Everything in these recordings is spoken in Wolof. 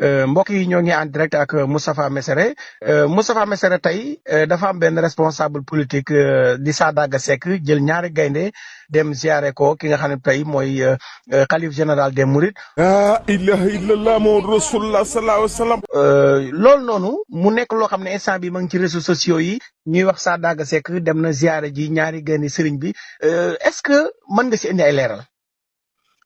mbokk yi ñoo ngi en direct ak Moustapha Messere Moustapha Messere tey dafa am benn responsable politique di Sadaga Seck jël ñaari gaynde dem ziare ko ki nga xam ne tey mooy xalif général des Mourides. la ilaha illallah Muhammadu rasulullah sallallahu alayhi wa sallam. loolu noonu mu nekk loo xam ne instant bi ma ngi ci réseaux sociaux yi ñuy wax Sadaga Seck dem na ziare ji ñaari gaynde sëriñ bi est-ce que mën nga si indi ay leeral.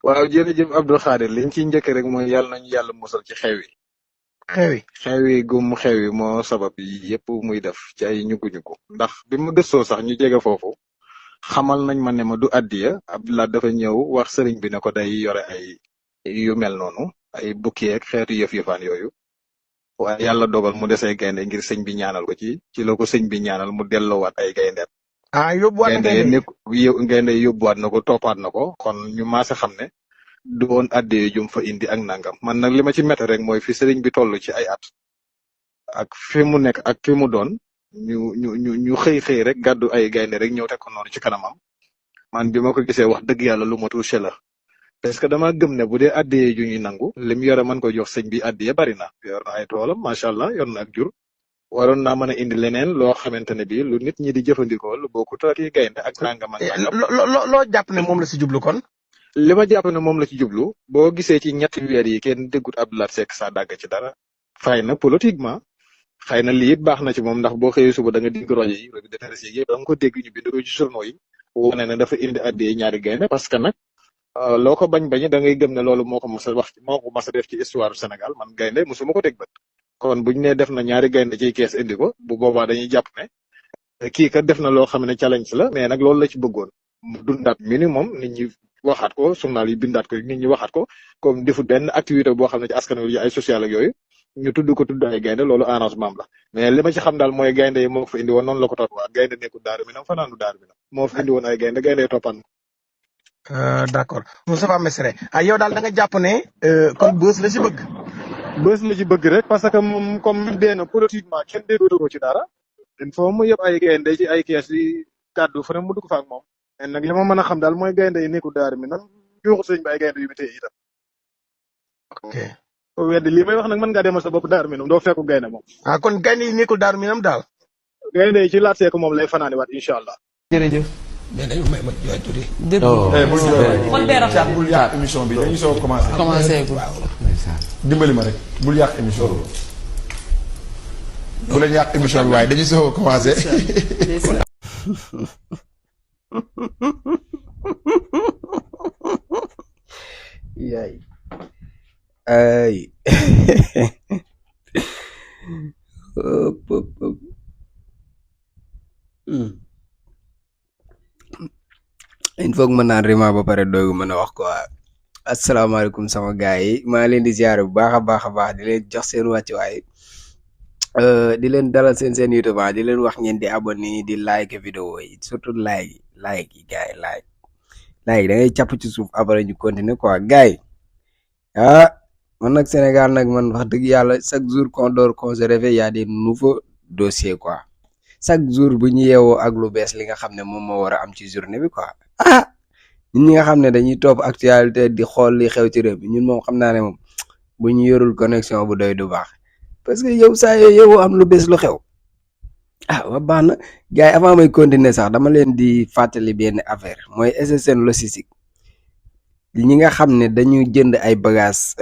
waaw jërëjëf Abdou Khadir liñ ciy njëkk rek mooy yàlla nañu yàlla musal ci xew yi. xew yi gum xew yi moo sabab yi yëpp muy def ci ay ñugu-ñugu ndax bi ma gëstoo sax ñu jege foofu xamal nañ ma ne ma du addiya Abdoulaye dafa ñëw wax sëriñ bi ne ko day yore ay yu mel noonu ay bukki ak xeetu yëf-yëfaan yooyu waaye yàlla dogal mu desee gaynde ngir sëñ bi ñaanal ko ci la ko sëñ bi ñaanal mu delloowaat ay gayndeet. yóbbuwaat na gaynde yóbbuwaat na ko toppaat na ko kon ñu maase xam ne du woon addee jum fa indi ak nangam man nag li ma ci métti rek mooy fi sëriñ bi toll ci ay at ak fi mu nekk ak fi mu doon ñu xëy rek gàddu ay gaynde rek ñëw teg ko noonu ci kanamam man bi ma ko gisee wax dëgg yàlla lu ma touché la parce que dama gëm ne bu dee addee ju ñuy nangu lim yore man ko jox sëñ bi addee bari na yor na ay toolam macha allah yor na ak jur waroon naa mën a indi leneen loo xamante ne bii lu nit ñi di jëfandikoo lu bokkut ak gaynde ak nangam ak nangam. loo jàpp ne moom la si jublu kon. li ma jàpp ne moom la ci jublu boo gisee ci ñetti weer yi kenn déggut Abdoulaye Seck Sadaga ci dara xëy na politiquement xëy na lii it baax na ci moom ndax boo xëyee suba da nga dégg rajo yi revue de presse yi yëpp da nga ko dégg ñu bind ko ci journaux yi wane ne dafa indi addee ñaari gaynde parce que nag loo ko bañ da ngay gëm ne loolu moo ko mos a def ci histoire du Sénégal man gaynde mosuma ko teg bët kon buñ ne def na ñaari gaynde ciy kees indi ko bu boobaa dañuy jàpp ne kii kat def na loo xam ne challenge la mais nag loolu la ci bëggoon mu dundaat minimum nit ñi waxaat ko journal yi bindaat ko nit ñi waxaat ko comme defut benn activité boo xam ne ci askan wi ay social ak yooyu ñu tudd ay gaynde loolu arrangement la mais li ma ci xam daal mooy gaynde yi moo ko fa indi woon noonu la ko toppaat gaynde nekkul daaru minam fanaanu daaru minam moo fa indi woon ay gaynde yi toppaan d'accord Moustapha Messere yow daal da nga jàpp ne kon bës la ci bëgg. bës la ci bëgg rek parce que moom comme dee na politiquement kenn déggatu ko ci dara il faut mu yëpp ay gaynde ci ay kees yi kàddu fa ne mu dugg fa ak moom mais nag li ma mën a xam daal mooy gaynde yi nekkul daaru mi nan joxu sëñ bi ay gaynde yu bi tey itam. ok ko weddi lii may wax nag mën ngaa demal sa bopp daaru mi doo fekku gaynde moom. kon gaynde yi nekkul daaru mi daal. gaynde yi ci laat seeku moom lay fanaani waat incha allah. jërëjëf. mais dañu may ma jooy tuuti. bul yàq émission bi dañuy soog a commencé. dimbali ma rek bul yàq émission bi. bu leen yàq émission bi waaye dañuy soog a commencé. yaay ay il faut que mën naan rima ba pare doogu mën a wax quoi. asalaamaaleykum sama gars yi maa leen di ziare bu baax a baax di leen jox seen wàccuwaay di leen dalal seen YouTube di leen wax ngeen di abonné di like vidéo yi surtout like yi gars yi like da ngay càpp ci suuf après ñu continuer quoi gars yi man nag Sénégal nag man wax dëgg yàlla chaque jour qu'on dort qu'on se réveille y a des nouveaux dossiers quoi chaque jour bu ñu yeewoo ak lu bees li nga xam ne moom moo war a am ci journée bi quoi ñun ñi nga xam ne dañuy topp actualité di xool li xew ci réew mi ñun moom xam naa ne moom bu ñu yorul connexion bu doy du baax parce que yow saa yow am lu bees lu xew wa baax na gars yi avant may continuer sax dama leen di fàttali benn affaire mooy SSN logistique ñi nga xam ne dañu jënd ay bagages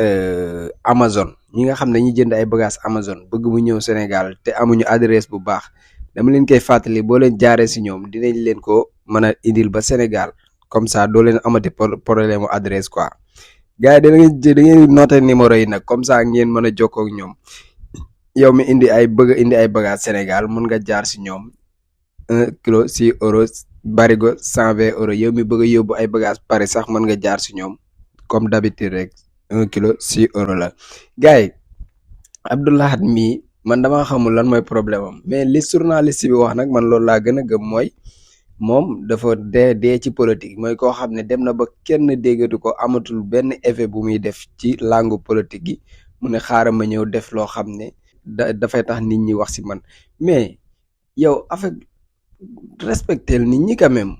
Amazon ñi nga xam ne dañuy jënd ay bagages Amazon bëgg mu ñëw Sénégal te amuñu adresse bu baax dama leen koy fàttali boo leen jaaree si ñoom dinañ leen ko mën a indil ba Sénégal comme ça doo leen amati problème mu adresse quoi gars yi da ngeen noter numéro yi nag comme ça ngeen mën a jokkoo ak ñoom yow mi indi ay bagages Sénégal mun nga jaar si ñoom 1 kilo 6 euros barigo 120 euros yow mi bëgg a yóbbu ay bagages Paris sax mën nga jaar si ñoom comme d'habitude rek 1 kilo 6 euros la gars yi Abdoulahat mii man dama xamul lan mooy problème am mais li journaliste bi wax nag man loolu laa gën a gëm mooy moom dafa dee ci politique mooy koo xam ne dem na ba kenn déggatu ko amatul benn effet bu muy def ci langue politique yi mu ne xaaral ma ñëw def loo xam ne dafay tax nit ñi wax si man mais yow avec respectel nit ñi quand même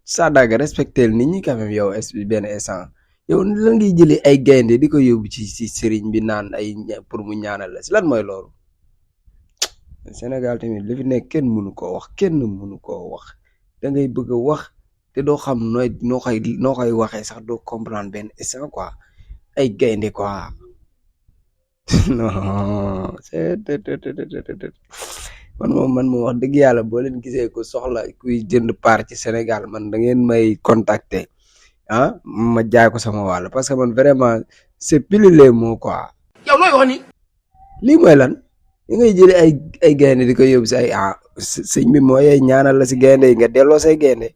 Sadaga respectel nit ñi quand même yow benn instant yow lan ngay jëlee ay gaynde di ko yóbbu ci sëriñ bi naan ay pour mu ñaanal la si lan mooy loolu. Sénégal tamit li fi nekk kenn mënu koo wax da ngay bëgg a wax te doo xam noo koy waxee sax doo comprendre benn instant quoi ay gaynde quoi non man moom wax dëgg yàlla boo leen gisee ko soxla kuy jënd part ci Sénégal man da ngeen may contacter ma jaay ko sama wàll parce que man vraiment c'est pile les mots quoi. yow looy wax ni. lii mooy lan da ngay jëlee ay gaynde di ko yóbbu si ay sëñ bi moo yey ñaanal la si gaynde yi nga delloo say gaynde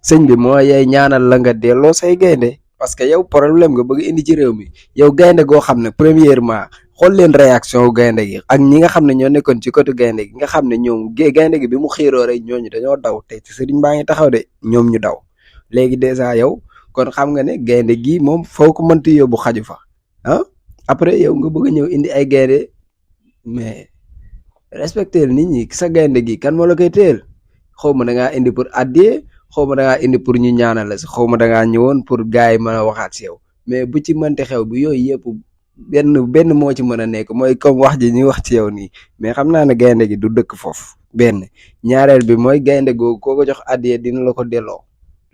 sëñ bi moo yey ñaanal la nga delloo say gaynde parce que yow problème nga bëgg indi ci réew mi yow gaynde goo xam ne premièrement xool leen réaction wu gaynde gi ak ñi nga xam ne ñoo nekkoon ci côté gaynde gi nga xam ne ñoom gaynde gi bi mu xiiroo rek ñooñu dañoo daw te ci sëriñ baa ngi taxaw de ñoom ñu daw léegi dèjà yow kon xam nga ne gaynde gi moom foo ko mënti yóbbu xaju fa après yow nga bëgg ñëw indi ay gaynde mais respecter nit ñi sa gaynde gi kan moo la koy teel xaw ma da ngaa indi pour addiye xaw ma da ngaa indi pour ñu ñaanal la si xaw ma da ngaa ñëwoon pour gars yi mën a waxaat si yow mais bu ci mënti xew bi yooyu yëpp benn moo ci mën a nekk mooy comme wax ji ñuy wax ci yow nii mais xam naa ne gaynde gi du dëkk foofu benn ñaareel bi mooy gaynde googu koo ko jox addiye dina la ko delloo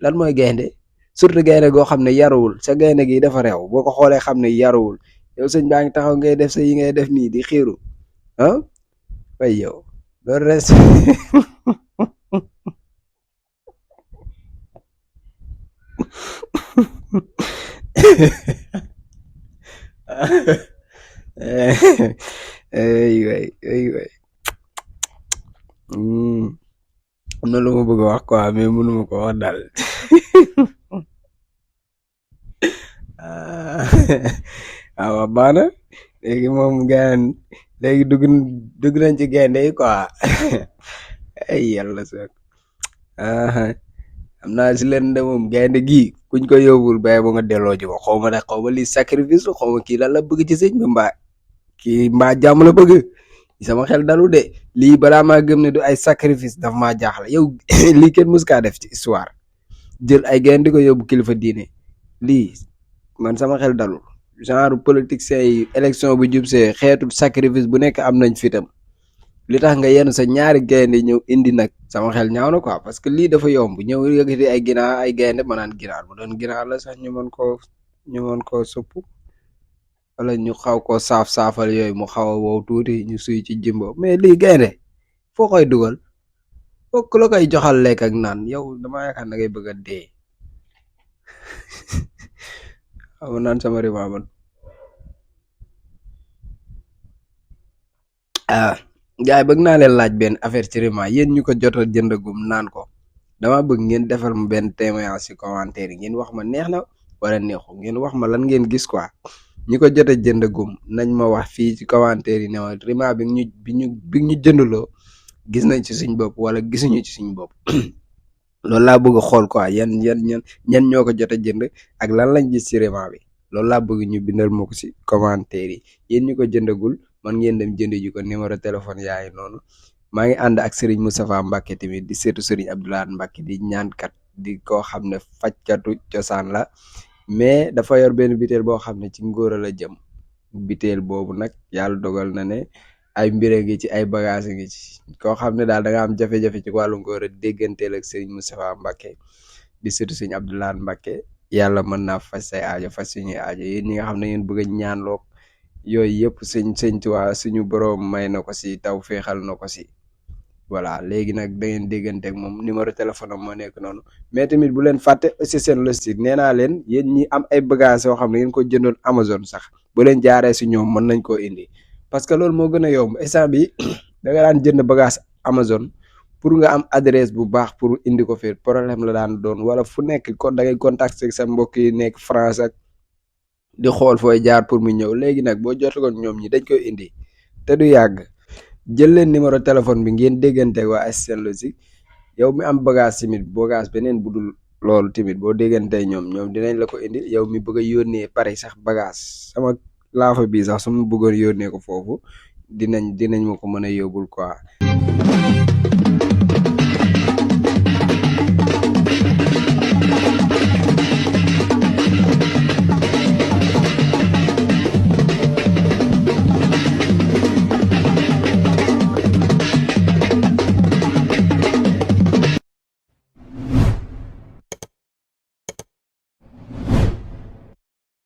lan mooy gaynde surtout gaynde goo xam ne yaruwul sa gaynde gi dafa reew boo ko xoolee xam ne yaruwul yow sëñ baa ngi taxaw ngay def sa yi ngay def nii di xiiru way yow loolu res ay am na lu ma bëgg a wax quoi mais mënuma ko wax daal waaw baax na léegi moom gaan léegi dugg nañ ci gaynde yi quoi ay yàlla sax am naa si leen de moom gaynde gi kuñ ko yóbbul bay ba nga delloo ji ko xaw ma lii sacrifice xaw ma kii lan la bëgg ci sëñ bi mbaa jàmm la bëgg sama xel dalu de lii balaa maa gëm ne du ay sacrifice daf maa jaaxle yow lii kenn mus kaa def ci histoire jël ay gaynde ko yóbbu kilifa diine lii man sama xel dalul genre politiciens yi élection bu jub see xeetu sacrifice bu nekk am nañ fitam li tax nga yenn sa ñaari gaynde ñëw indi nag sama xel ñaaw na quoi parce que lii dafa yomb ñëw yëkkati ay ginaar ay gaynde ma naan ginaar bu doon ginaar la sax ñu mën koo supp wala ñu xaw koo saafal yooyu mu xaw a wow tuuti ñu suy ci jimbo mais lii gaynde foo koy dugal fokk la koy joxal lekk ak naan yow dama yaakaar na ngay bëgg a dee xaw naan sama rima man gars yi bëgg naa leen laaj benn affaire ci rima yéen ñu ko jot a jëndagum naan ko dama bëgg ngeen defal ma benn témoignage ci commentaire yi ngeen wax ma neex na wala neexu ngeen wax ma lan ngeen gis quoi ñi ko jot a jëndagum nañ ma wax fii ci commentaire yi ne ma rima bi ñu jënduloo gis nañ ci suñ bopp wala gisuñu ci suñ bopp loolu laa bëgg a xool quoi ñan ñoo ko jot a jënd ak lan lañ gis ci rima bi loolu laa bëgg ñu bindal ma ko ci commentaire yi yéen ñu ko jëndagul man ngeen dem jënd ji ko numéro téléphone yaay noonu maa ngi ànd ak Serigne Moustapha Mbacke tamit di seetu Serigne Abdoulaye Mbacke di ñaankat di koo xam ne fajkatu cosaan la mais dafa yor benn biteel boo xam ne ci ngóora la jëm biteel boobu nag yàlla dogal na ne ay mbire ngi ci ay bagage ngi ci koo xam ne daal da nga am jafe-jafe ci wàllu ngóora dégganteel ak Serigne Moustapha Mbacke di seetu Serigne Abdoulaye Mbacke yàlla mën naa faj say aajo faj suñuy aajo yéen ñi nga xam ne yéen bëgg a ñaanloo yooyu yëpp sëñ Tuubaa suñu borom may na ko si taw féexal na ko si voilà léegi nag da ngeen déggante ak moom numéro téléphone am moo nekk noonu mais tamit bu leen fàtte aussi seen logistique nee naa leen yéen ñi am ay bagages yoo xam ne ngeen ko jëndoon Amazon sax bu leen jaaree si ñoom mën nañ koo indi parce que loolu moo gën a yomb instant bi da nga daan jënd bagage Amazon pour nga am adresse bu baax pour indi ko fii problème la daan doon wala fu nekk kon da ngay contacter sa mbokk yi nekk France ak di xool fooy jaar pour mu ñëw léegi nag boo jotagoon ñoom ñi dañ koy indi te du yàgg jël leen numéro téléphone bi ngeen déggante waa SN Logistique yow mi am bagage tamit bagage beneen bu dul loolu tamit boo déggante ñoom dinañ la ko indi yow mi bëgg a yónnee pare sax bagage sama laafa bi sax su ma bëggoon yónnee ko foofu dinañ ma ko mën a yóbbul quoi.